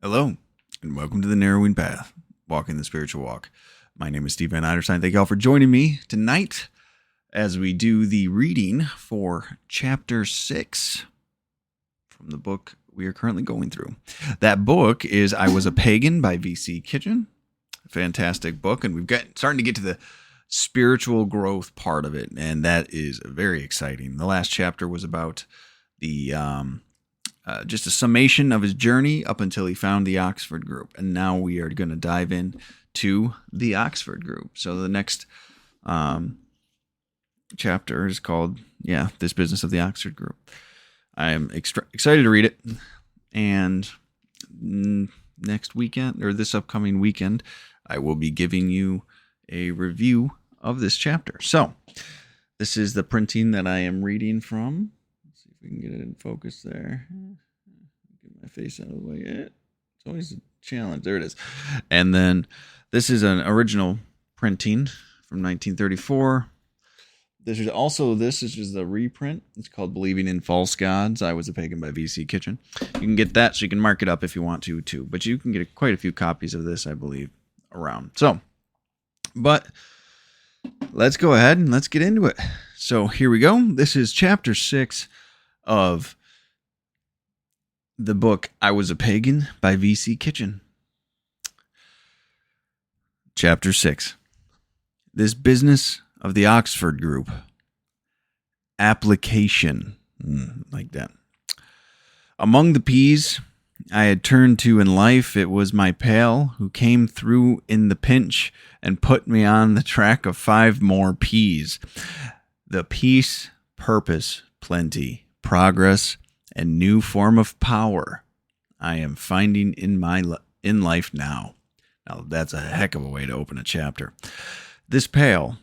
Hello, and welcome to the Narrowing Path, Walking the Spiritual Walk. My name is Steve Van Eiderstein. Thank you all for joining me tonight as we do the reading for Chapter 6 from the book we are currently going through. That book is I Was a Pagan by V.C. Kitchen. Fantastic book, and starting to get to the spiritual growth part of it, and that is very exciting. The last chapter was about the just a summation of his journey up until he found the Oxford group. And now we are going to dive in to the Oxford group. So the next chapter is called, This Business of the Oxford Group. I am excited to read it. And next weekend, or this upcoming weekend, I will be giving you a review of this chapter. So this is the printing that I am reading from. We can get it in focus there. Get my face out of the way. It's always a challenge. There it is. And then this is an original printing from 1934. This is just a reprint. It's called Believing in False Gods. I Was a Pagan by V.C. Kitchen. You can get that, so you can mark it up if you want to, too. But you can get quite a few copies of this, I believe, around. But let's go ahead and let's get into it. So here we go. This is Chapter 6 of the book I Was a Pagan by V.C. Kitchen. Chapter 6. This Business of the Oxford Group. Application. Like that. Among the P's I had turned to in life, it was my pal who came through in the pinch and put me on the track of 5 more P's. The peace, purpose, plenty, progress, and new form of power I am finding in life now. Now, that's a heck of a way to open a chapter. This pal,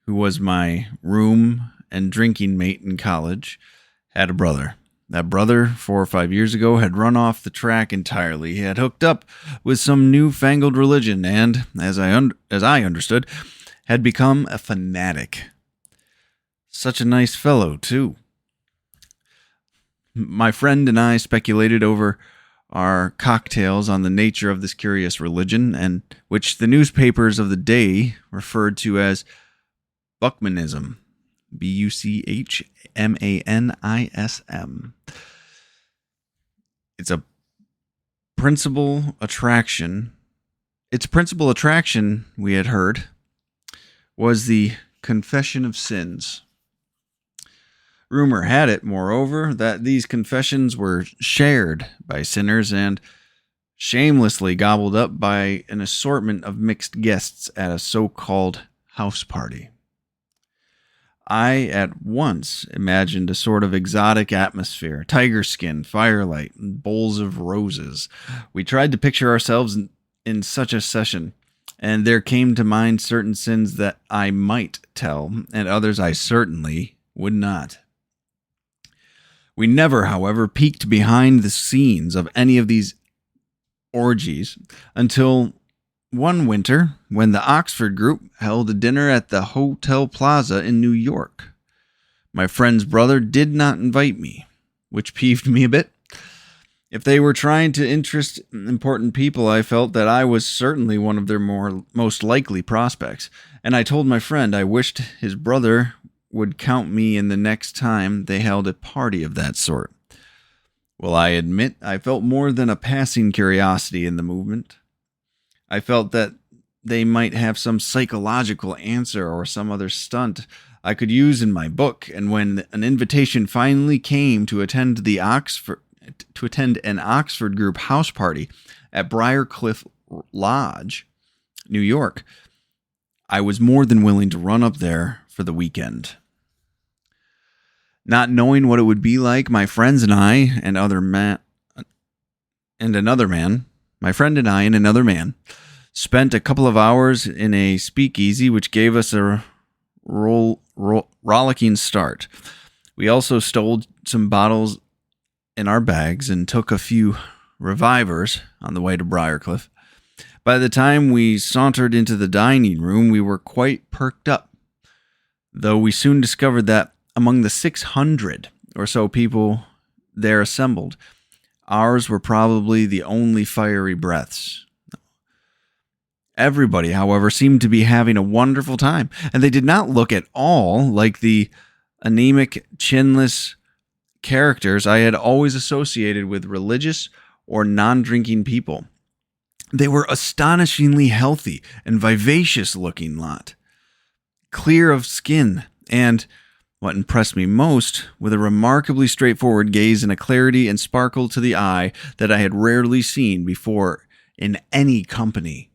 who was my room and drinking mate in college, had a brother. That brother, 4 or 5 years ago, had run off the track entirely. He had hooked up with some newfangled religion and, as I understood, had become a fanatic. Such a nice fellow, too. My friend and I speculated over our cocktails on the nature of this curious religion, and which the newspapers of the day referred to as Buckmanism. Buchmanism. Its principal attraction, we had heard, was the confession of sins. Rumor had it, moreover, that these confessions were shared by sinners and shamelessly gobbled up by an assortment of mixed guests at a so-called house party. I at once imagined a sort of exotic atmosphere, tiger skin, firelight, and bowls of roses. We tried to picture ourselves in such a session, and there came to mind certain sins that I might tell, and others I certainly would not. We never, however, peeked behind the scenes of any of these orgies until one winter when the Oxford group held a dinner at the Hotel Plaza in New York. My friend's brother did not invite me, which peeved me a bit. If they were trying to interest important people, I felt that I was certainly one of their most likely prospects, and I told my friend I wished his brother would count me in the next time they held a party of that sort. Well, I admit I felt more than a passing curiosity in the movement. I felt that they might have some psychological answer or some other stunt I could use in my book, and when an invitation finally came to attend an Oxford group house party at Briarcliff Lodge, New York, I was more than willing to run up there for the weekend. Not knowing what it would be like, my friends and I and another man, spent a couple of hours in a speakeasy, which gave us a rollicking start. We also stole some bottles in our bags and took a few revivers on the way to Briarcliff. By the time we sauntered into the dining room, we were quite perked up, though we soon discovered that among the 600 or so people there assembled, Ours were probably the only fiery breaths. Everybody, however, seemed to be having a wonderful time, and they did not look at all like the anemic, chinless characters I had always associated with religious or non-drinking people. They were astonishingly healthy and vivacious looking lot, clear of skin, and, what impressed me most, with a remarkably straightforward gaze and a clarity and sparkle to the eye that I had rarely seen before in any company.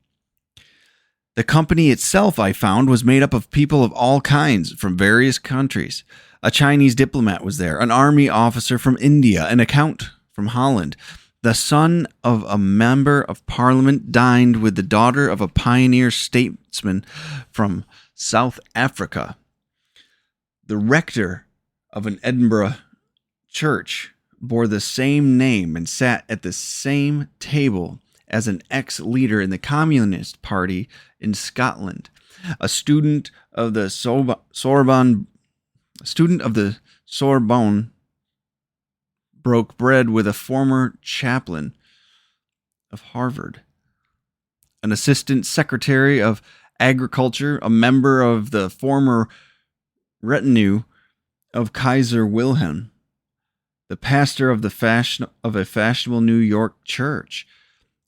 The company itself, I found, was made up of people of all kinds from various countries. A Chinese diplomat was there, an army officer from India, an accountant from Holland. The son of a member of parliament dined with the daughter of a pioneer statesman from South Africa. The rector of an Edinburgh church bore the same name and sat at the same table as an ex-leader in the Communist Party in Scotland. A student of the Sorbonne broke bread with a former chaplain of Harvard. An assistant secretary of agriculture, a member of the former retinue of Kaiser Wilhelm, the pastor of a fashionable New York church,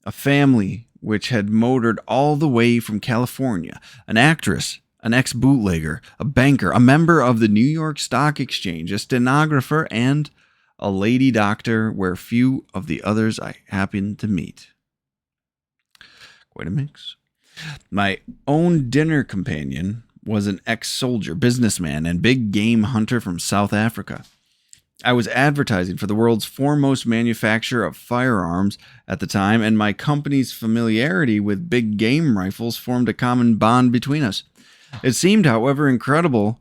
a family which had motored all the way from California, an actress, an ex-bootlegger, a banker, a member of the New York Stock Exchange, a stenographer, and a lady doctor where few of the others I happened to meet. Quite a mix. My own dinner companion was an ex-soldier, businessman, and big game hunter from South Africa. I was advertising for the world's foremost manufacturer of firearms at the time, and my company's familiarity with big game rifles formed a common bond between us. It seemed, however, incredible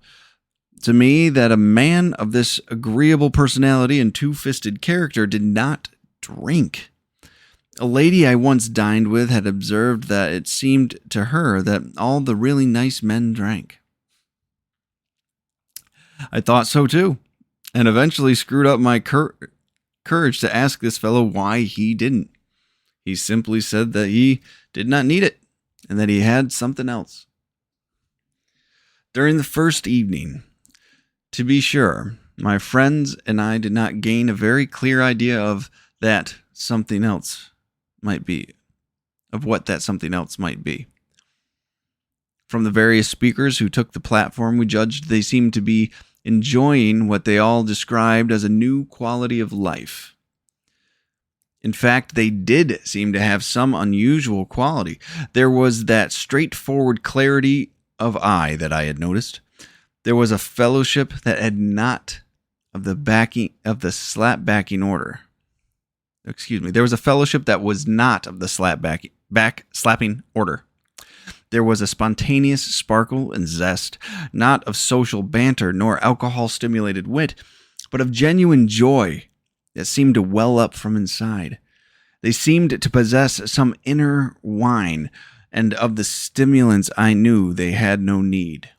to me that a man of this agreeable personality and two-fisted character did not drink. A lady I once dined with had observed that it seemed to her that all the really nice men drank. I thought so too, and eventually screwed up my courage to ask this fellow why he didn't. He simply said that he did not need it, and that he had something else. During the first evening, to be sure, my friends and I did not gain a very clear idea of that something else might be, of what that something else might be. From the various speakers who took the platform, we judged they seemed to be enjoying what they all described as a new quality of life. In fact, they did seem to have some unusual quality. There was that straightforward clarity of eye that I had noticed. There was a fellowship that had not of the slap backing order. There was a fellowship that was not of the back slapping order. There was a spontaneous sparkle and zest, not of social banter nor alcohol-stimulated wit, but of genuine joy that seemed to well up from inside. They seemed to possess some inner wine, and of the stimulants I knew they had no need.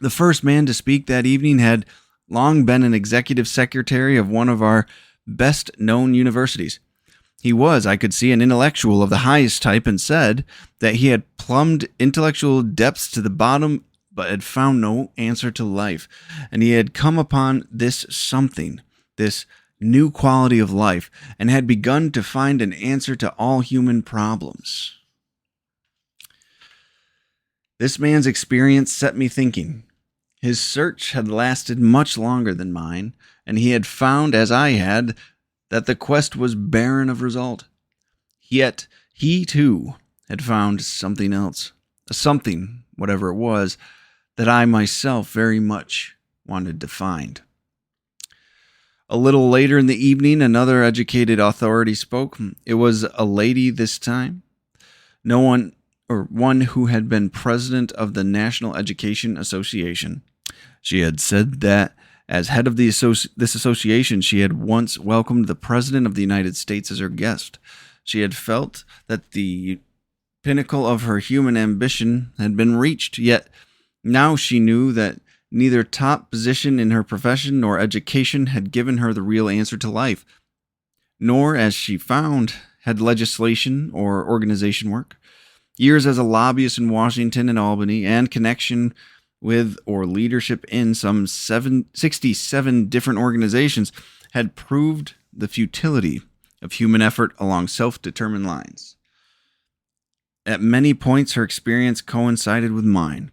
The first man to speak that evening had long been an executive secretary of one of our best-known universities. He was, I could see, an intellectual of the highest type, and said that he had plumbed intellectual depths to the bottom but had found no answer to life, and he had come upon this something, this new quality of life, and had begun to find an answer to all human problems. This man's experience set me thinking. His search had lasted much longer than mine, and he had found, as I had, that the quest was barren of result. Yet he, too, had found something else, a something, whatever it was, that I myself very much wanted to find. A little later in the evening, another educated authority spoke. It was a lady this time. One who had been president of the National Education Association. She had said that as head of this association, she had once welcomed the President of the United States as her guest. She had felt that the pinnacle of her human ambition had been reached, yet now she knew that neither top position in her profession nor education had given her the real answer to life. nor, as she found, had legislation or organization work. Years as a lobbyist in Washington and Albany, and connection with or leadership in some 67 different organizations had proved the futility of human effort along self-determined lines. At many points, her experience coincided with mine.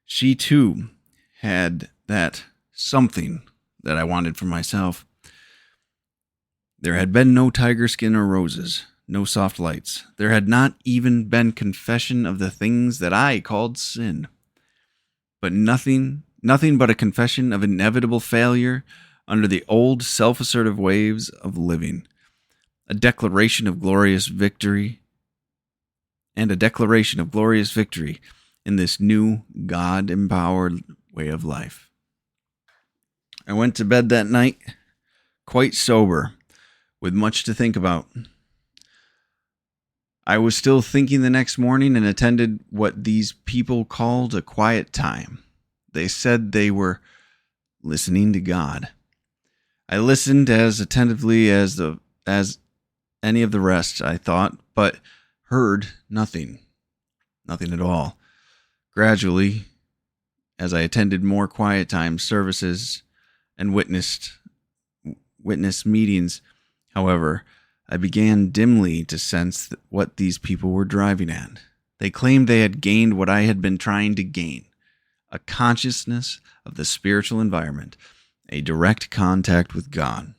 She, too, had that something that I wanted for myself. There had been no tiger skin or roses, no soft lights. There had not even been confession of the things that I called sin. But nothing but a confession of inevitable failure under the old self-assertive waves of living. A declaration of glorious victory, and a declaration of glorious victory in this new God-empowered way of life. I went to bed that night quite sober, with much to think about. I was still thinking the next morning and attended what these people called a quiet time. They said they were listening to God. I listened as attentively as any of the rest, I thought, but heard nothing. Nothing at all. Gradually, as I attended more quiet time services and witness meetings, however, I began dimly to sense what these people were driving at. They claimed they had gained what I had been trying to gain, a consciousness of the spiritual environment, a direct contact with God.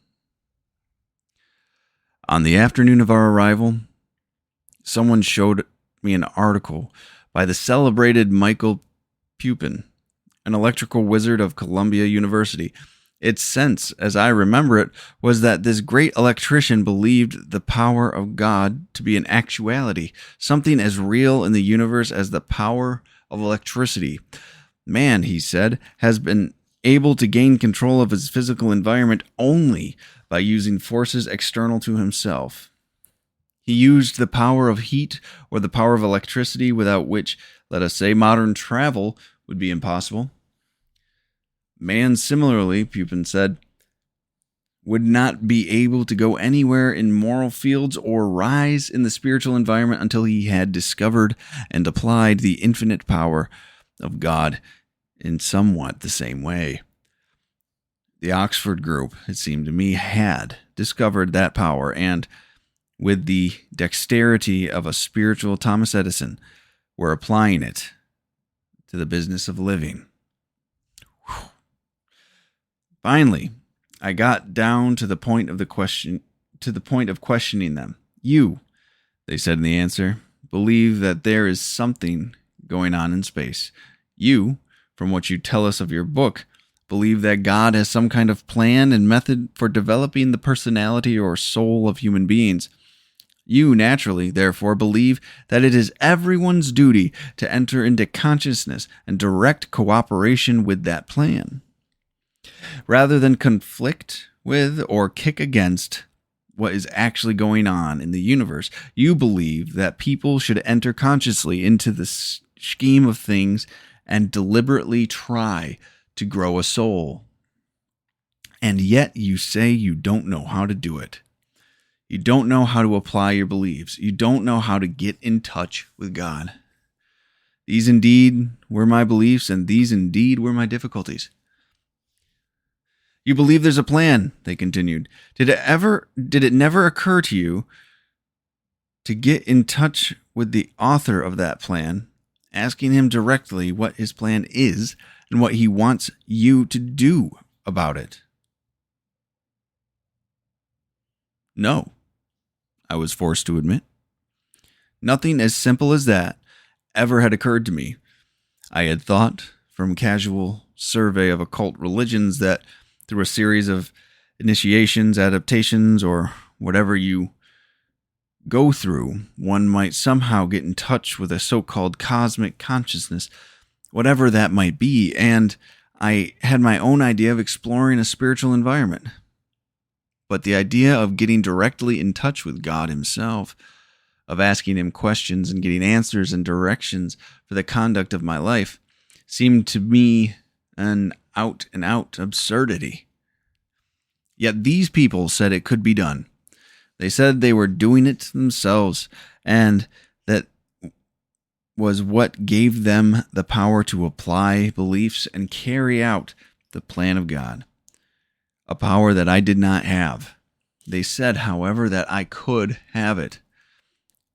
On the afternoon of our arrival, someone showed me an article by the celebrated Michael Pupin, an electrical wizard of Columbia University. Its sense, as I remember it, was that this great electrician believed the power of God to be an actuality, something as real in the universe as the power of electricity. Man, he said, has been able to gain control of his physical environment only by using forces external to himself. He used the power of heat or the power of electricity, without which, let us say, modern travel would be impossible. Man, similarly, Pupin said, would not be able to go anywhere in moral fields or rise in the spiritual environment until he had discovered and applied the infinite power of God in somewhat the same way. The Oxford group, it seemed to me, had discovered that power, and with the dexterity of a spiritual Thomas Edison, were applying it to the business of living. Whew. Finally, I got down to the point of questioning them. You, they said in the answer, believe that there is something going on in space. You, from what you tell us of your book, believe that God has some kind of plan and method for developing the personality or soul of human beings. You, naturally, therefore, believe that it is everyone's duty to enter into consciousness and direct cooperation with that plan, rather than conflict with or kick against what is actually going on in the universe. You believe that people should enter consciously into the scheme of things and deliberately try to grow a soul. And yet you say you don't know how to do it. You don't know how to apply your beliefs. You don't know how to get in touch with God. These indeed were my beliefs, and these indeed were my difficulties. You believe there's a plan, they continued. Did it never occur to you to get in touch with the author of that plan, asking him directly what his plan is and what he wants you to do about it? No, I was forced to admit. Nothing as simple as that ever had occurred to me. I had thought, from casual survey of occult religions, that through a series of initiations, adaptations, or whatever you go through, one might somehow get in touch with a so-called cosmic consciousness, whatever that might be, and I had my own idea of exploring a spiritual environment. But the idea of getting directly in touch with God himself, of asking him questions and getting answers and directions for the conduct of my life, seemed to me an out-and-out absurdity. Yet these people said it could be done. They said they were doing it themselves, and that was what gave them the power to apply beliefs and carry out the plan of God, a power that I did not have. They said, however, that I could have it,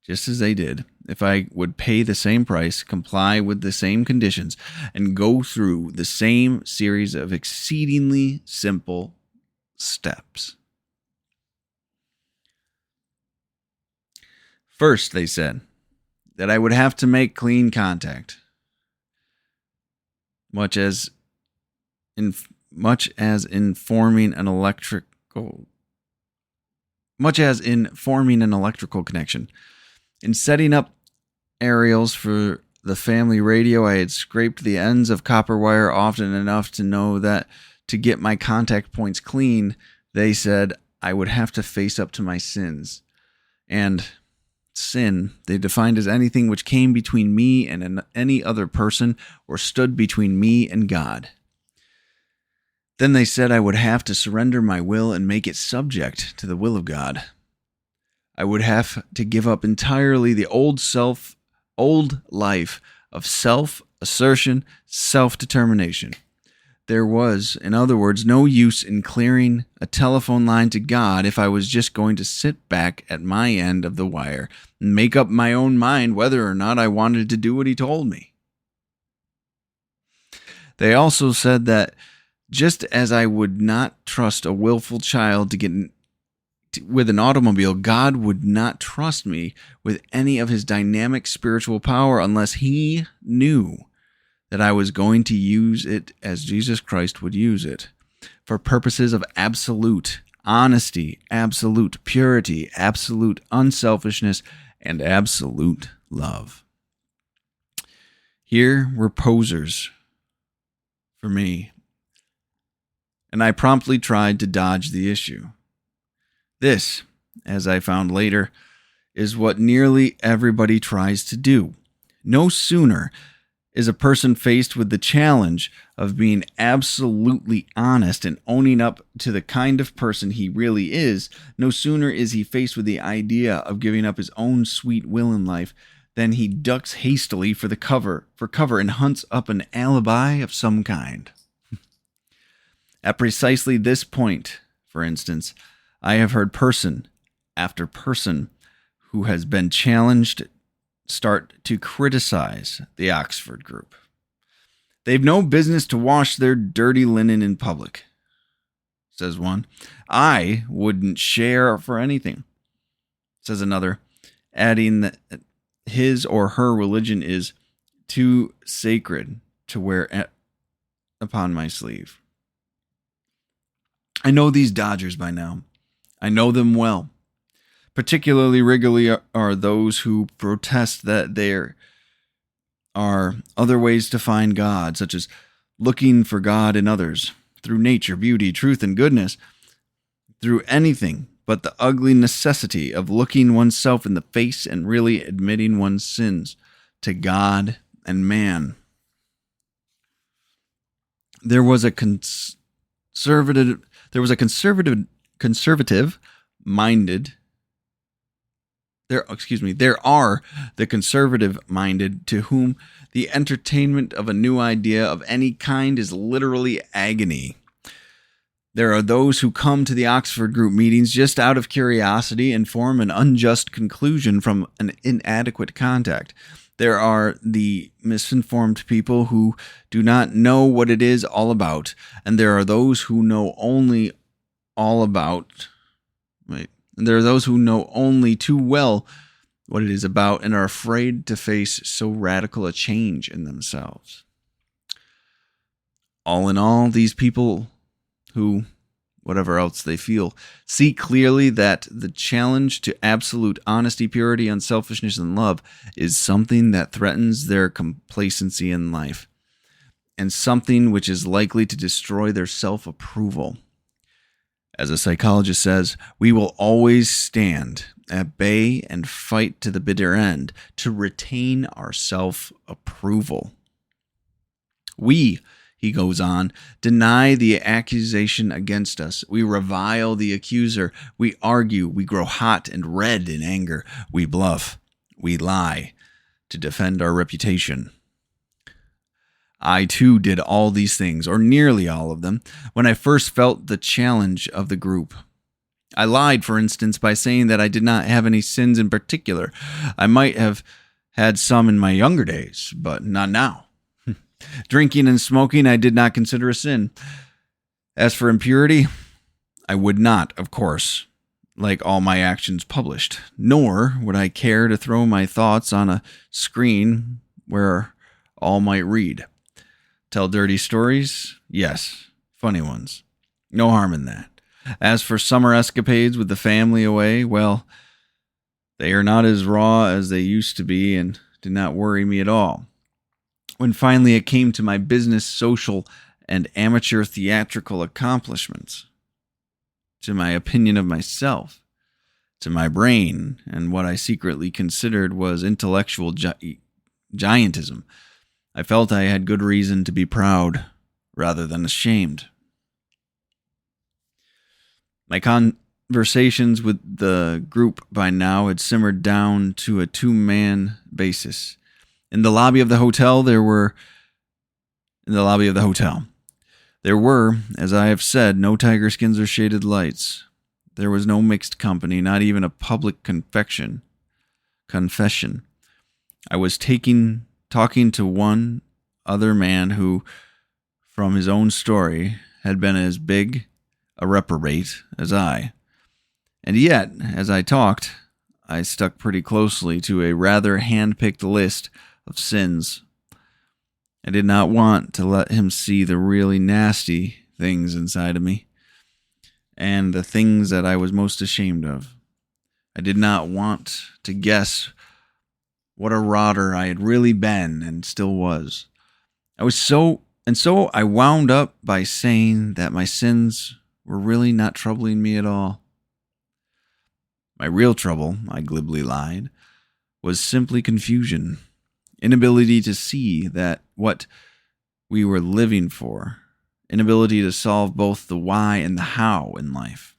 just as they did, if I would pay the same price, comply with the same conditions, and go through the same series of exceedingly simple steps. First, they said that I would have to make clean contact, much as in forming an electrical connection. In setting up aerials for the family radio, I had scraped the ends of copper wire often enough to know that to get my contact points clean, they said I would have to face up to my sins. And sin, they defined as anything which came between me and any other person or stood between me and God. Then they said I would have to surrender my will and make it subject to the will of God. I would have to give up entirely the old life of self-assertion, self-determination. There was, in other words, no use in clearing a telephone line to God if I was just going to sit back at my end of the wire and make up my own mind whether or not I wanted to do what he told me. They also said that just as I would not trust a willful child to get with an automobile, God would not trust me with any of his dynamic spiritual power unless he knew that I was going to use it as Jesus Christ would use it, for purposes of absolute honesty, absolute purity, absolute unselfishness, and absolute love. Here were posers for me, and I promptly tried to dodge the issue. This, as I found later, is what nearly everybody tries to do. No sooner is a person faced with the challenge of being absolutely honest and owning up to the kind of person he really is, no sooner is he faced with the idea of giving up his own sweet will in life than he ducks hastily for cover and hunts up an alibi of some kind. At precisely this point, for instance, I have heard person after person who has been challenged start to criticize the Oxford group. They've no business to wash their dirty linen in public, says one. I wouldn't share for anything, says another, adding that his or her religion is too sacred to wear upon my sleeve. I know these dodgers by now. I know them well. Particularly regularly are those who protest that there are other ways to find God, such as looking for God in others, through nature, beauty, truth, and goodness, through anything but the ugly necessity of looking oneself in the face and really admitting one's sins to God and man. There are the conservative-minded to whom the entertainment of a new idea of any kind is literally agony. There are those who come to the Oxford group meetings just out of curiosity and form an unjust conclusion from an inadequate contact. There are the misinformed people who do not know what it is all about, and there are those who know only too well what it is about and are afraid to face so radical a change in themselves. All in all, these people who, whatever else they feel, see clearly that the challenge to absolute honesty, purity, unselfishness, and love is something that threatens their complacency in life, and something which is likely to destroy their self-approval. As a psychologist says, we will always stand at bay and fight to the bitter end to retain our self-approval. We, he goes on, deny the accusation against us. We revile the accuser. We argue. We grow hot and red in anger. We bluff. We lie to defend our reputation. I too did all these things, or nearly all of them, when I first felt the challenge of the group. I lied, for instance, by saying that I did not have any sins in particular. I might have had some in my younger days, but not now. Drinking and smoking I did not consider a sin. As for impurity, I would not, of course, like all my actions published, nor would I care to throw my thoughts on a screen where all might read. Tell dirty stories? Yes, funny ones. No harm in that. As for summer escapades with the family away, well, they are not as raw as they used to be and did not worry me at all. When finally it came to my business, social, and amateur theatrical accomplishments, to my opinion of myself, to my brain, and what I secretly considered was intellectual giantism, I felt I had good reason to be proud rather than ashamed. My conversations with the group by now had simmered down to a two-man basis. In the lobby of the hotel, there were, as I have said, no tiger skins or shaded lights. There was no mixed company, not even a public confession. I was talking to one other man who, from his own story, had been as big a reprobate as I. And yet, as I talked, I stuck pretty closely to a rather hand-picked list of sins. I did not want to let him see the really nasty things inside of me, and the things that I was most ashamed of. I did not want to guess what a rotter I had really been and still was. So I wound up by saying that my sins were really not troubling me at all. My real trouble, I glibly lied, was simply confusion, inability to see that what we were living for, inability to solve both the why and the how in life.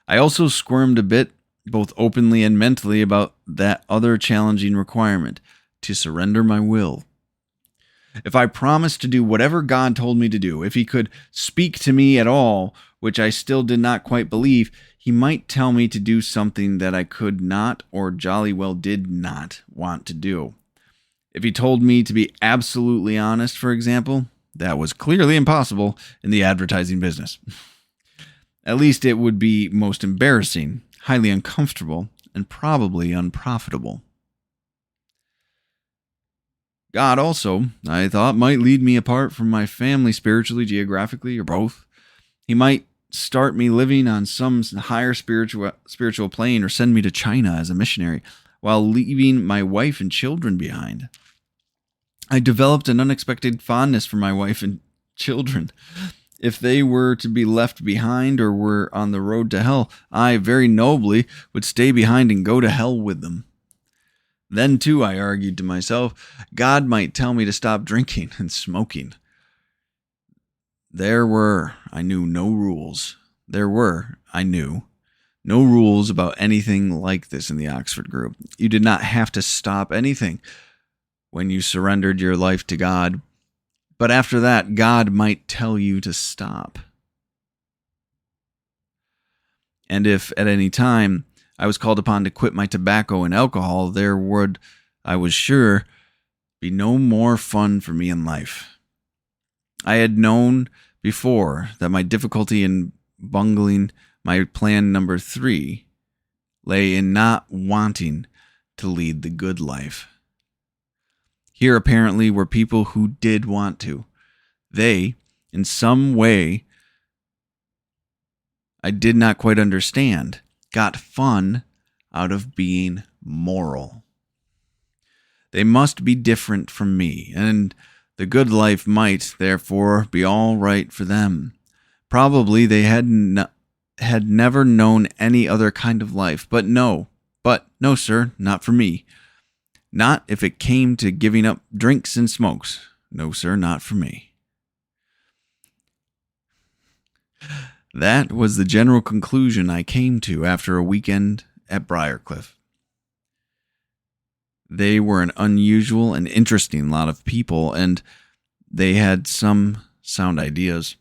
I also squirmed a bit, both openly and mentally, about that other challenging requirement, to surrender my will. If I promised to do whatever God told me to do, if he could speak to me at all, which I still did not quite believe, he might tell me to do something that I could not or jolly well did not want to do. If he told me to be absolutely honest, for example, that was clearly impossible in the advertising business. At least it would be most embarrassing, highly uncomfortable, and probably unprofitable. God also, I thought, might lead me apart from my family spiritually, geographically, or both. He might start me living on some higher spiritual plane or send me to China as a missionary while leaving my wife and children behind. I developed an unexpected fondness for my wife and children. If they were to be left behind or were on the road to hell, I very nobly would stay behind and go to hell with them. Then, too, I argued to myself, God might tell me to stop drinking and smoking. There were, I knew, no rules. There were, I knew, no rules about anything like this in the Oxford group. You did not have to stop anything when you surrendered your life to God. But after that, God might tell you to stop. And if at any time I was called upon to quit my tobacco and alcohol, there would, I was sure, be no more fun for me in life. I had known before that my difficulty in bungling my plan number 3 lay in not wanting to lead the good life. Here apparently were people who did want to. They, in some way I did not quite understand, got fun out of being moral. They must be different from me, and the good life might, therefore, be all right for them. Probably they had never known any other kind of life, but no, sir, not for me. Not if it came to giving up drinks and smokes. No, sir, not for me. That was the general conclusion I came to after a weekend at Briarcliff. They were an unusual and interesting lot of people, and they had some sound ideas.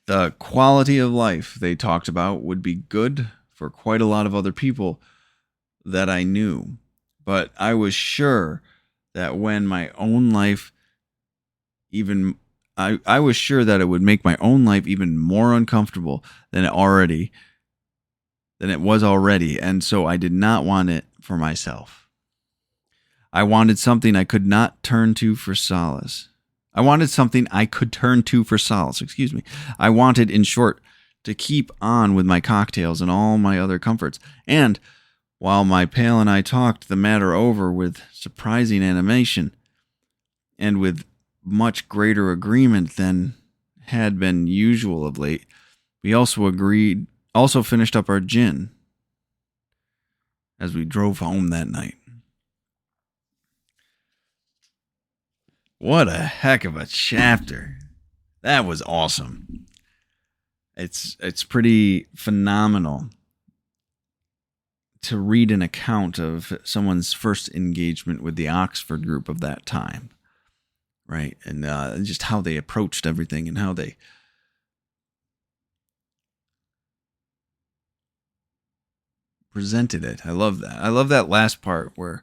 The quality of life they talked about would be good for quite a lot of other people that I knew, but I was sure that when my own life even I was sure that it would make my own life even more uncomfortable than it was already, and so I did not want it for myself. I wanted something I could not turn to for solace. I wanted something I could turn to for solace, I wanted, in short, to keep on with my cocktails and all my other comforts. And while my pal and I talked the matter over with surprising animation and with much greater agreement than had been usual of late, we also finished up our gin as we drove home that night. What a heck of a chapter. That was awesome. It's pretty phenomenal to read an account of someone's first engagement with the Oxford group of that time, right? And just how they approached everything and how they presented it. I love that. I love that last part where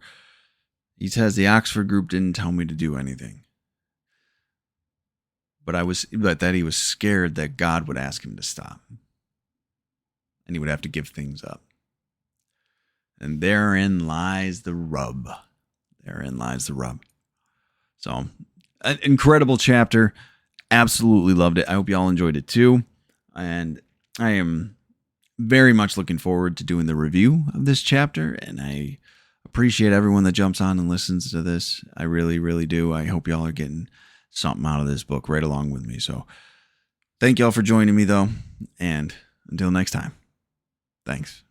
he says the Oxford group didn't tell me to do anything. But that he was scared that God would ask him to stop. And he would have to give things up. And therein lies the rub. So, an incredible chapter. Absolutely loved it. I hope y'all enjoyed it too. And I am very much looking forward to doing the review of this chapter. And I appreciate everyone that jumps on and listens to this. I really, really do. I hope y'all are getting something out of this book right along with me. So thank y'all for joining me, though. And until next time, thanks.